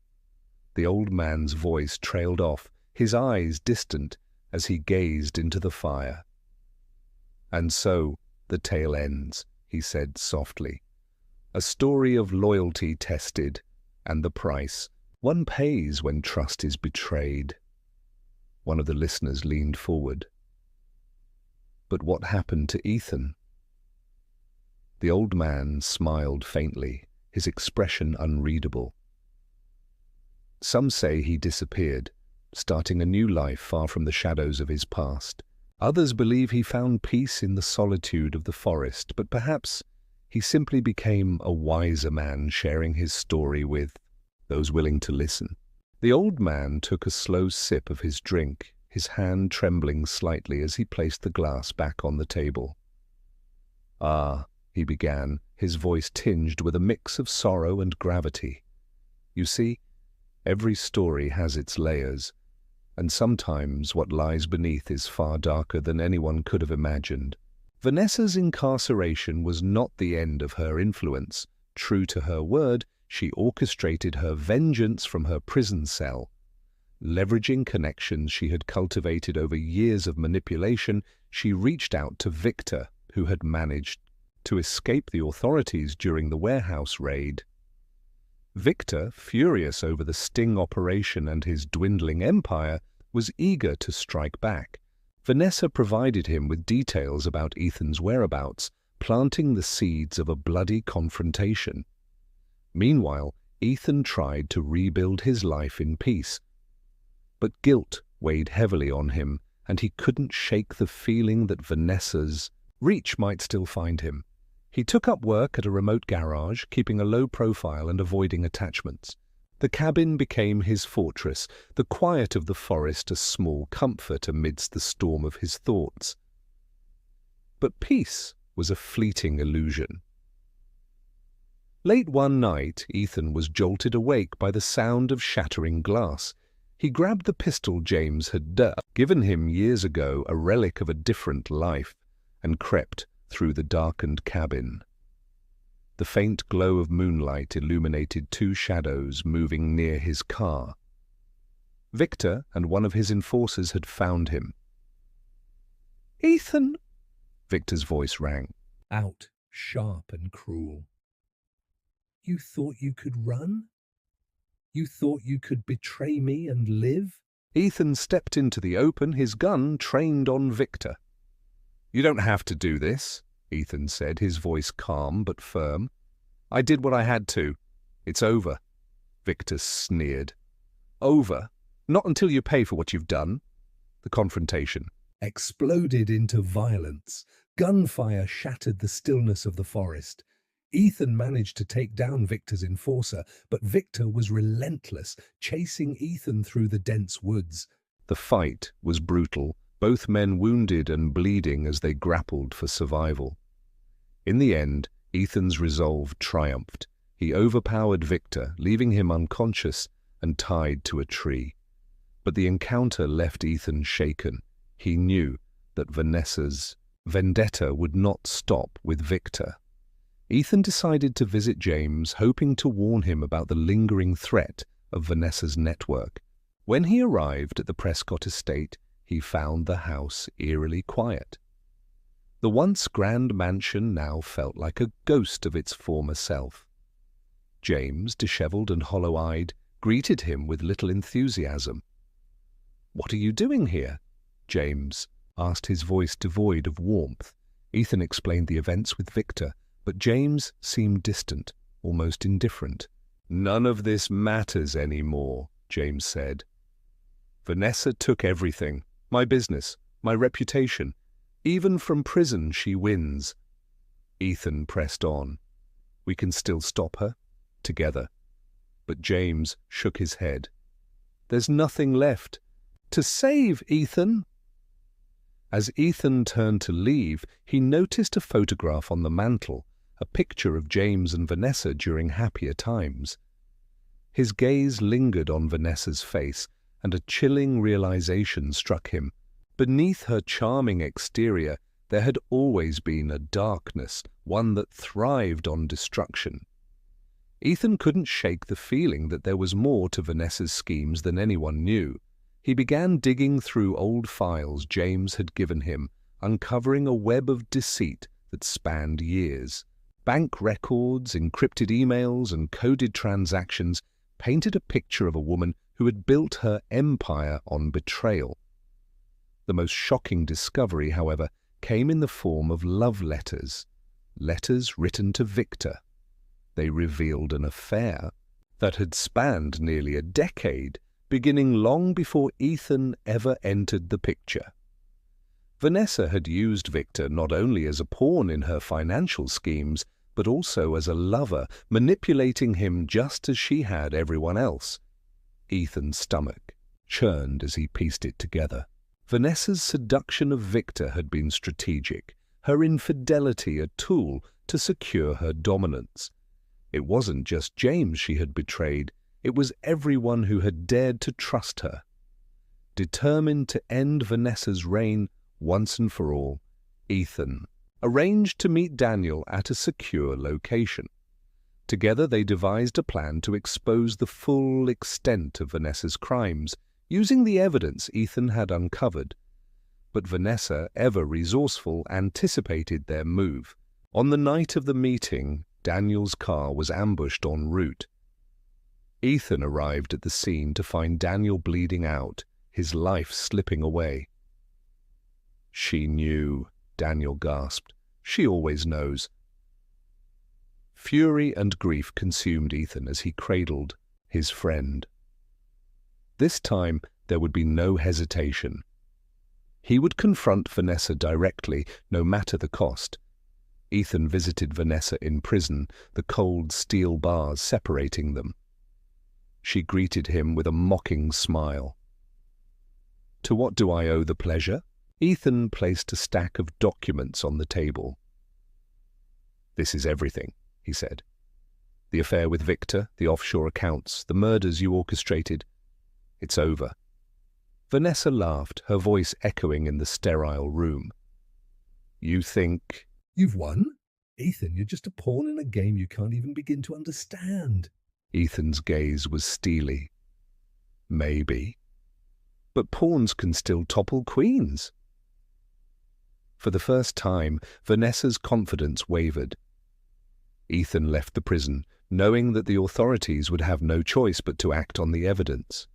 The old man's voice trailed off, his eyes distant as he gazed into the fire. "And so the tale ends," he said softly. "A story of loyalty tested, and the price one pays when trust is betrayed." One of the listeners leaned forward. "But what happened to Ethan?" The old man smiled faintly, his expression unreadable. "Some say he disappeared, starting a new life far from the shadows of his past. Others believe he found peace in the solitude of the forest, but perhaps he simply became a wiser man sharing his story with those willing to listen." The old man took a slow sip of his drink, his hand trembling slightly as he placed the glass back on the table. "Ah," he began, his voice tinged with a mix of sorrow and gravity. "You see, every story has its layers, and sometimes what lies beneath is far darker than anyone could have imagined. Vanessa's incarceration was not the end of her influence. True to her word, she orchestrated her vengeance from her prison cell. Leveraging connections she had cultivated over years of manipulation, she reached out to Victor, who had managed to escape the authorities during the warehouse raid. Victor, furious over the sting operation and his dwindling empire, was eager to strike back. Vanessa provided him with details about Ethan's whereabouts, planting the seeds of a bloody confrontation. Meanwhile, Ethan tried to rebuild his life in peace. But guilt weighed heavily on him, and he couldn't shake the feeling that Vanessa's reach might still find him. He took up work at a remote garage, keeping a low profile and avoiding attachments. The cabin became his fortress, the quiet of the forest a small comfort amidst the storm of his thoughts. But peace was a fleeting illusion. Late one night, Ethan was jolted awake by the sound of shattering glass. He grabbed the pistol James had given him years ago, a relic of a different life, and crept through the darkened cabin. The faint glow of moonlight illuminated two shadows moving near his car. Victor and one of his enforcers had found him. Ethan! Victor's voice rang. Out, sharp and cruel. You thought you could run? You thought you could betray me and live? Ethan stepped into the open, his gun trained on Victor. You don't have to do this, Ethan said, his voice calm but firm. I did what I had to. It's over. Victor sneered. Over? Not until you pay for what you've done. The confrontation exploded into violence. Gunfire shattered the stillness of the forest. Ethan managed to take down Victor's enforcer, but Victor was relentless, chasing Ethan through the dense woods. The fight was brutal, both men wounded and bleeding as they grappled for survival. In the end, Ethan's resolve triumphed. He overpowered Victor, leaving him unconscious and tied to a tree. But the encounter left Ethan shaken. He knew that Vanessa's vendetta would not stop with Victor. Ethan decided to visit James, hoping to warn him about the lingering threat of Vanessa's network. When he arrived at the Prescott estate, he found the house eerily quiet. The once grand mansion now felt like a ghost of its former self. James, dishevelled and hollow-eyed, greeted him with little enthusiasm. "What are you doing here?" James asked, his voice devoid of warmth. Ethan explained the events with Victor, but James seemed distant, almost indifferent. "None of this matters anymore," James said. "Vanessa took everything. My business, my reputation. Even from prison she wins." Ethan pressed on. "We can still stop her, together." But James shook his head. "There's nothing left to save, Ethan." As Ethan turned to leave, he noticed a photograph on the mantel, a picture of James and Vanessa during happier times. His gaze lingered on Vanessa's face, and a chilling realization struck him. Beneath her charming exterior, there had always been a darkness, one that thrived on destruction. Ethan couldn't shake the feeling that there was more to Vanessa's schemes than anyone knew. He began digging through old files James had given him, uncovering a web of deceit that spanned years. Bank records, encrypted emails, and coded transactions painted a picture of a woman who had built her empire on betrayal. The most shocking discovery, however, came in the form of love letters written to Victor. They revealed an affair that had spanned nearly a decade, beginning long before Ethan ever entered the picture. Vanessa had used Victor not only as a pawn in her financial schemes, but also as a lover, manipulating him just as she had everyone else. Ethan's stomach churned as he pieced it together. Vanessa's seduction of Victor had been strategic, her infidelity a tool to secure her dominance. It wasn't just James she had betrayed, it was everyone who had dared to trust her. Determined to end Vanessa's reign once and for all, Ethan arranged to meet Daniel at a secure location. Together they devised a plan to expose the full extent of Vanessa's crimes, using the evidence Ethan had uncovered. But Vanessa, ever resourceful, anticipated their move. On the night of the meeting, Daniel's car was ambushed en route. Ethan arrived at the scene to find Daniel bleeding out, his life slipping away. "She knew," Daniel gasped. "She always knows." Fury and grief consumed Ethan as he cradled his friend. This time there would be no hesitation. He would confront Vanessa directly, no matter the cost. Ethan visited Vanessa in prison, the cold steel bars separating them. She greeted him with a mocking smile. "To what do I owe the pleasure?" Ethan placed a stack of documents on the table. "This is everything," he said. "The affair with Victor, the offshore accounts, the murders you orchestrated. It's over." Vanessa laughed, her voice echoing in the sterile room. "You think—" "You've won? Ethan, you're just a pawn in a game you can't even begin to understand." Ethan's gaze was steely. "Maybe. But pawns can still topple queens." For the first time, Vanessa's confidence wavered. Ethan left the prison, knowing that the authorities would have no choice but to act on the evidence.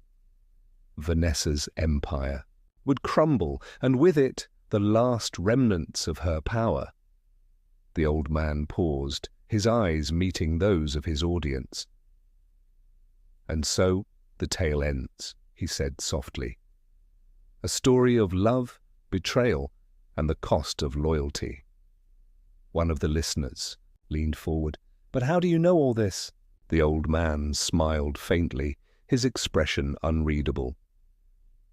Vanessa's empire would crumble, and with it, the last remnants of her power. The old man paused, his eyes meeting those of his audience. "And so the tale ends," he said softly. "A story of love, betrayal, and the cost of loyalty." One of the listeners leaned forward. "But how do you know all this?" The old man smiled faintly, his expression unreadable.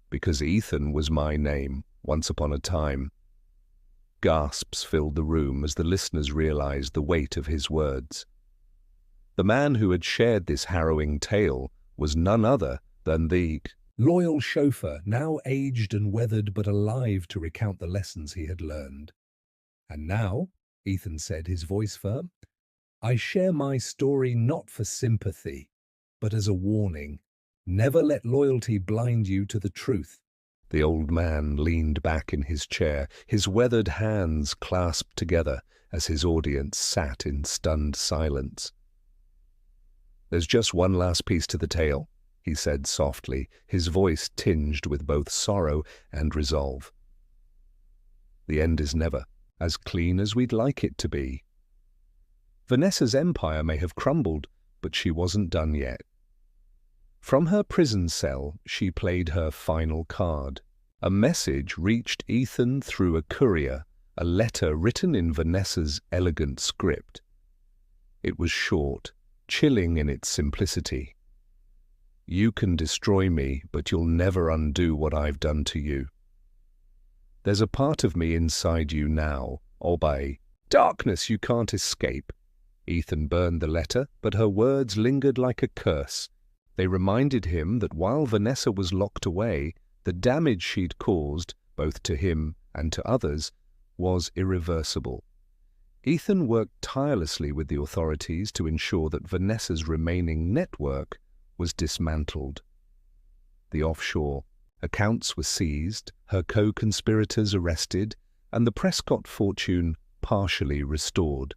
"Because Ethan was my name, once upon a time." Gasps filled the room as the listeners realized the weight of his words. The man who had shared this harrowing tale was none other than the loyal chauffeur, now aged and weathered but alive to recount the lessons he had learned. "And now," Ethan said, his voice firm, "I share my story not for sympathy, but as a warning. Never let loyalty blind you to the truth." The old man leaned back in his chair, his weathered hands clasped together as his audience sat in stunned silence. "There's just one last piece to the tale," he said softly, his voice tinged with both sorrow and resolve. "The end is never as clean as we'd like it to be. Vanessa's empire may have crumbled, but she wasn't done yet. From her prison cell, she played her final card. A message reached Ethan through a courier, a letter written in Vanessa's elegant script. It was short, chilling in its simplicity. "You can destroy me, but you'll never undo what I've done to you. There's a part of me inside you now, obey. Darkness you can't escape." Ethan burned the letter, but her words lingered like a curse. They reminded him that while Vanessa was locked away, the damage she'd caused, both to him and to others, was irreversible. Ethan worked tirelessly with the authorities to ensure that Vanessa's remaining network was dismantled. The offshore accounts were seized, her co-conspirators arrested, and the Prescott fortune partially restored.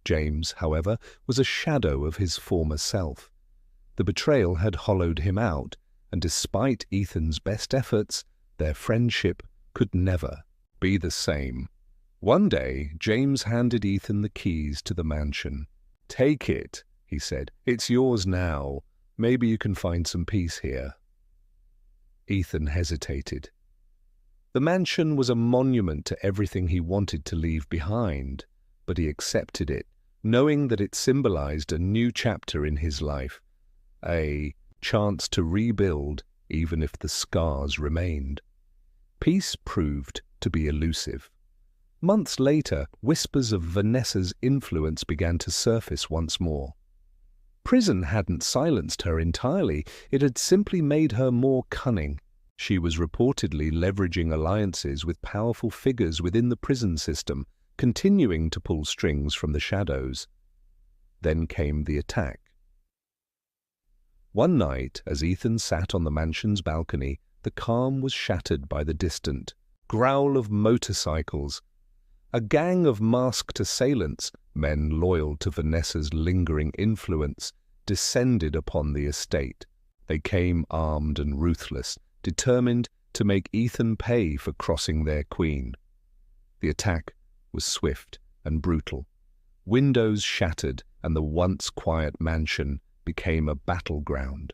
James, however, was a shadow of his former self. The betrayal had hollowed him out, and despite Ethan's best efforts, their friendship could never be the same. One day, James handed Ethan the keys to the mansion. "Take it," he said. "It's yours now. Maybe you can find some peace here." Ethan hesitated. The mansion was a monument to everything he wanted to leave behind, but he accepted it, knowing that it symbolized a new chapter in his life, a chance to rebuild even if the scars remained. Peace proved to be elusive. Months later, whispers of Vanessa's influence began to surface once more. Prison hadn't silenced her entirely, it had simply made her more cunning. She was reportedly leveraging alliances with powerful figures within the prison system, continuing to pull strings from the shadows. Then came the attack. One night, as Ethan sat on the mansion's balcony, the calm was shattered by the distant growl of motorcycles. A gang of masked assailants, men loyal to Vanessa's lingering influence, descended upon the estate. They came armed and ruthless, determined to make Ethan pay for crossing their queen. The attack was swift and brutal. Windows shattered, and the once quiet mansion became a battleground.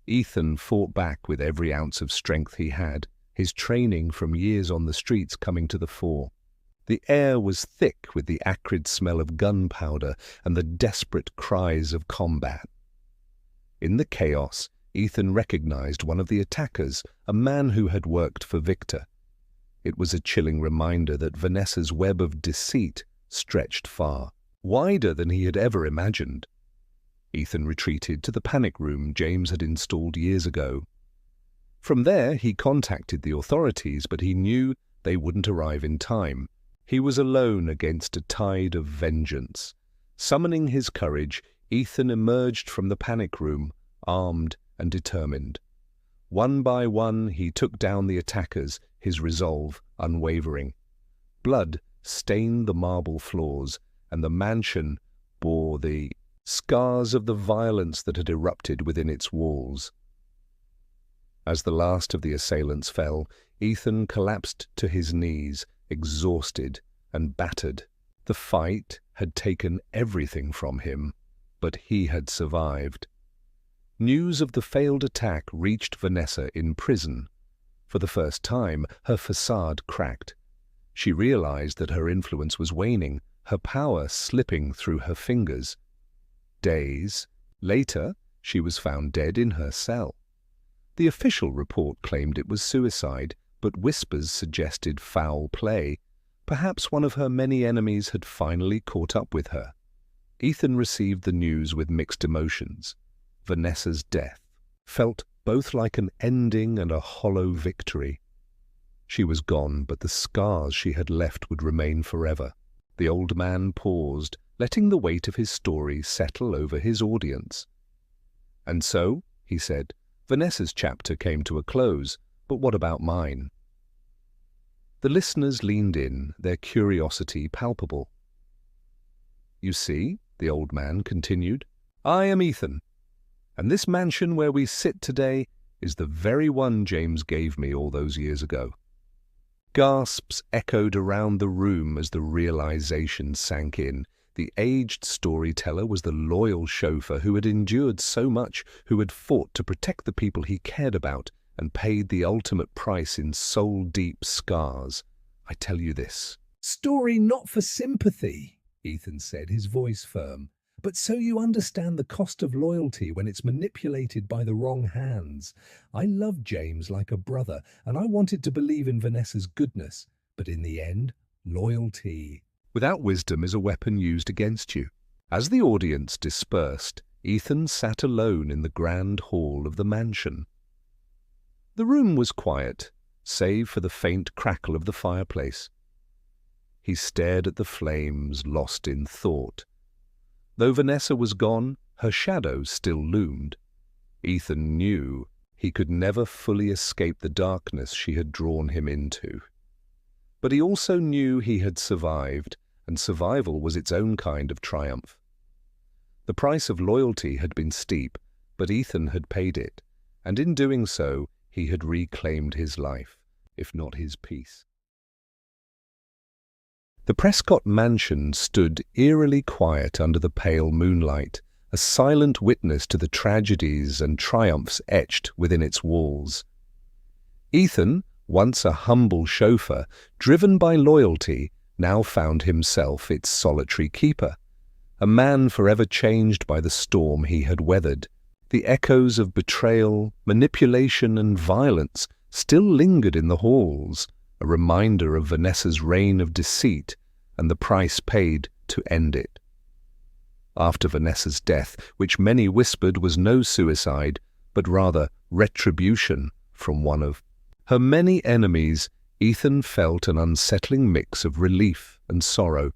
Ethan fought back with every ounce of strength he had, his training from years on the streets coming to the fore. The air was thick with the acrid smell of gunpowder and the desperate cries of combat. In the chaos, Ethan recognized one of the attackers, a man who had worked for Victor. It was a chilling reminder that Vanessa's web of deceit stretched far, wider than he had ever imagined. Ethan retreated to the panic room James had installed years ago. From there, he contacted the authorities, but he knew they wouldn't arrive in time. He was alone against a tide of vengeance. Summoning his courage, Ethan emerged from the panic room, armed and determined. One by one, he took down the attackers, his resolve unwavering. Blood stained the marble floors, and the mansion bore the scars of the violence that had erupted within its walls. As the last of the assailants fell, Ethan collapsed to his knees, exhausted and battered. The fight had taken everything from him, but he had survived. News of the failed attack reached Vanessa in prison. For the first time, her facade cracked. She realized that her influence was waning, her power slipping through her fingers. Days later, she was found dead in her cell. The official report claimed it was suicide, but whispers suggested foul play. Perhaps one of her many enemies had finally caught up with her. Ethan received the news with mixed emotions. Vanessa's death felt both like an ending and a hollow victory. She was gone, but the scars she had left would remain forever. The old man paused, letting the weight of his story settle over his audience. "And so," he said, "Vanessa's chapter came to a close, but what about mine?" The listeners leaned in, their curiosity palpable. "You see," the old man continued, "I am Ethan, and this mansion where we sit today is the very one James gave me all those years ago." Gasps echoed around the room as the realization sank in. The aged storyteller was the loyal chauffeur who had endured so much, who had fought to protect the people he cared about and paid the ultimate price in soul-deep scars. "I tell you this." "Story not for sympathy," Ethan said, his voice firm, "but so you understand the cost of loyalty when it's manipulated by the wrong hands. I loved James like a brother, and I wanted to believe in Vanessa's goodness, but in the end, loyalty." Without wisdom is a weapon used against you. As the audience dispersed, Ethan sat alone in the grand hall of the mansion. The room was quiet, save for the faint crackle of the fireplace. He stared at the flames, lost in thought. Though Vanessa was gone, her shadow still loomed. Ethan knew he could never fully escape the darkness she had drawn him into. But he also knew he had survived, and survival was its own kind of triumph. The price of loyalty had been steep, but Ethan had paid it, and in doing so, he had reclaimed his life, if not his peace. The Prescott mansion stood eerily quiet under the pale moonlight, a silent witness to the tragedies and triumphs etched within its walls. Ethan, once a humble chauffeur, driven by loyalty, now found himself its solitary keeper, a man forever changed by the storm he had weathered. The echoes of betrayal, manipulation, and violence still lingered in the halls, a reminder of Vanessa's reign of deceit and the price paid to end it. After Vanessa's death, which many whispered was no suicide, but rather retribution from one of her many enemies, Ethan felt an unsettling mix of relief and sorrow.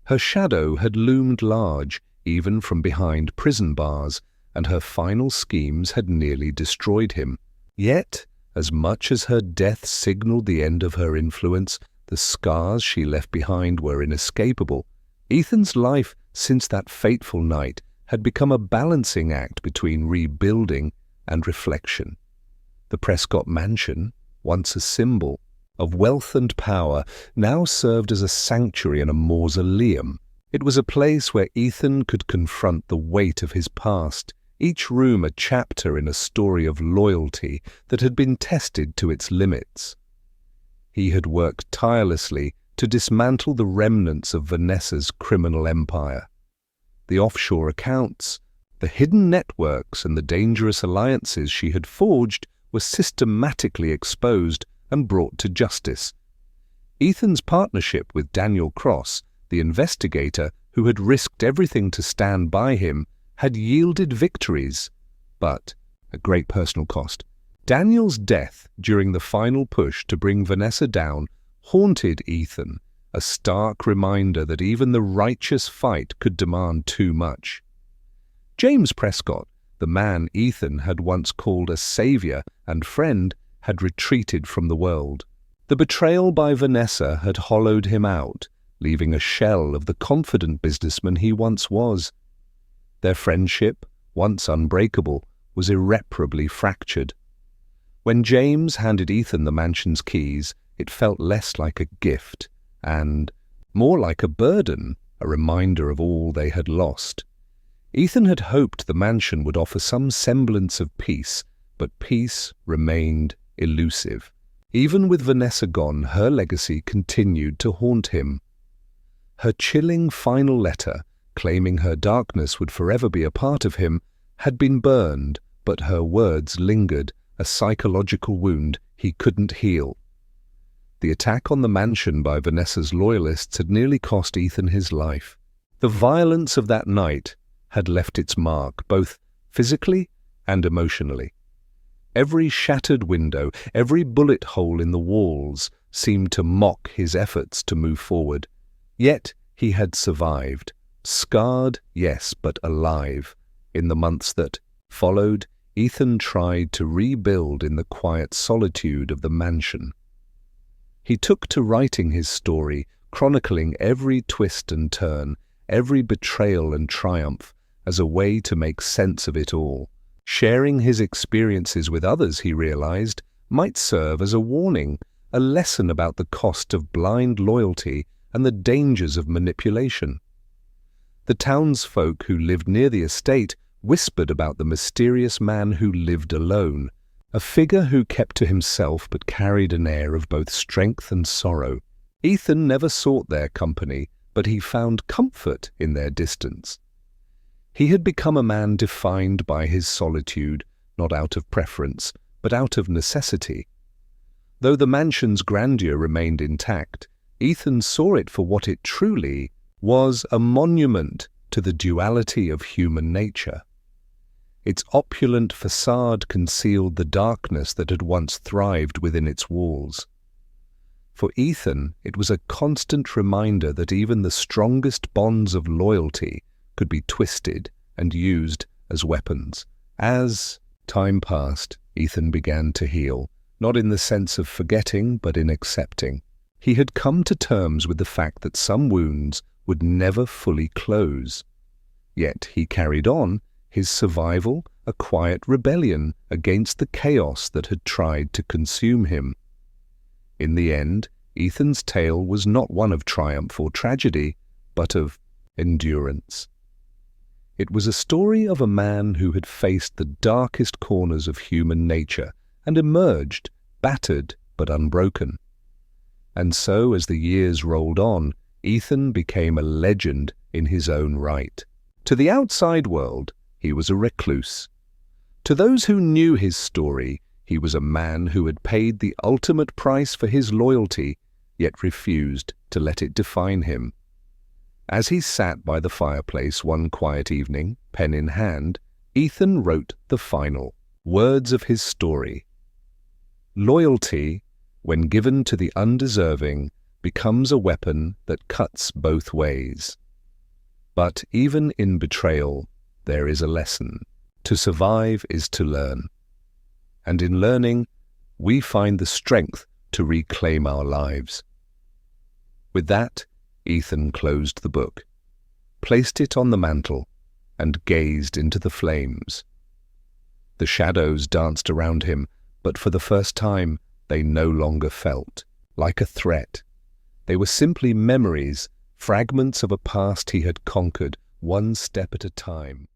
Her shadow had loomed large, even from behind prison bars, and her final schemes had nearly destroyed him. Yet, as much as her death signaled the end of her influence, the scars she left behind were inescapable. Ethan's life since that fateful night had become a balancing act between rebuilding and reflection. The Prescott mansion, once a symbol of wealth and power, now served as a sanctuary and a mausoleum. It was a place where Ethan could confront the weight of his past, each room a chapter in a story of loyalty that had been tested to its limits. He had worked tirelessly to dismantle the remnants of Vanessa's criminal empire. The offshore accounts, the hidden networks, and the dangerous alliances she had forged were systematically exposed and brought to justice. Ethan's partnership with Daniel Cross, the investigator who had risked everything to stand by him, had yielded victories, but at great personal cost. Daniel's death during the final push to bring Vanessa down haunted Ethan, a stark reminder that even the righteous fight could demand too much. James Prescott, the man Ethan had once called a savior and friend, had retreated from the world. The betrayal by Vanessa had hollowed him out, leaving a shell of the confident businessman he once was. Their friendship, once unbreakable, was irreparably fractured. When James handed Ethan the mansion's keys, it felt less like a gift and more like a burden, a reminder of all they had lost. Ethan had hoped the mansion would offer some semblance of peace, but peace remained elusive. Even with Vanessa gone, her legacy continued to haunt him. Her chilling final letter, claiming her darkness would forever be a part of him, had been burned, but her words lingered, a psychological wound he couldn't heal. The attack on the mansion by Vanessa's loyalists had nearly cost Ethan his life. The violence of that night had left its mark, both physically and emotionally. Every shattered window, every bullet hole in the walls seemed to mock his efforts to move forward. Yet he had survived, scarred, yes, but alive. In the months that followed, Ethan tried to rebuild in the quiet solitude of the mansion. He took to writing his story, chronicling every twist and turn, every betrayal and triumph, as a way to make sense of it all. Sharing his experiences with others, he realized, might serve as a warning, a lesson about the cost of blind loyalty and the dangers of manipulation. The townsfolk who lived near the estate whispered about the mysterious man who lived alone, a figure who kept to himself but carried an air of both strength and sorrow. Ethan never sought their company, but he found comfort in their distance. He had become a man defined by his solitude, not out of preference, but out of necessity. Though the mansion's grandeur remained intact, Ethan saw it for what it truly was, a monument to the duality of human nature. Its opulent facade concealed the darkness that had once thrived within its walls. For Ethan, it was a constant reminder that even the strongest bonds of loyalty could be twisted and used as weapons. As time passed, Ethan began to heal, not in the sense of forgetting, but in accepting. He had come to terms with the fact that some wounds would never fully close. Yet he carried on, his survival a quiet rebellion against the chaos that had tried to consume him. In the end, Ethan's tale was not one of triumph or tragedy, but of endurance. It was a story of a man who had faced the darkest corners of human nature and emerged, battered but unbroken. And so, as the years rolled on, Ethan became a legend in his own right. To the outside world, he was a recluse. To those who knew his story, he was a man who had paid the ultimate price for his loyalty, yet refused to let it define him. As he sat by the fireplace one quiet evening, pen in hand, Ethan wrote the final words of his story. Loyalty, when given to the undeserving, becomes a weapon that cuts both ways. But even in betrayal, there is a lesson. To survive is to learn. And in learning, we find the strength to reclaim our lives. With that, Ethan closed the book, placed it on the mantel, and gazed into the flames. The shadows danced around him, but for the first time they no longer felt like a threat. They were simply memories, fragments of a past he had conquered, one step at a time.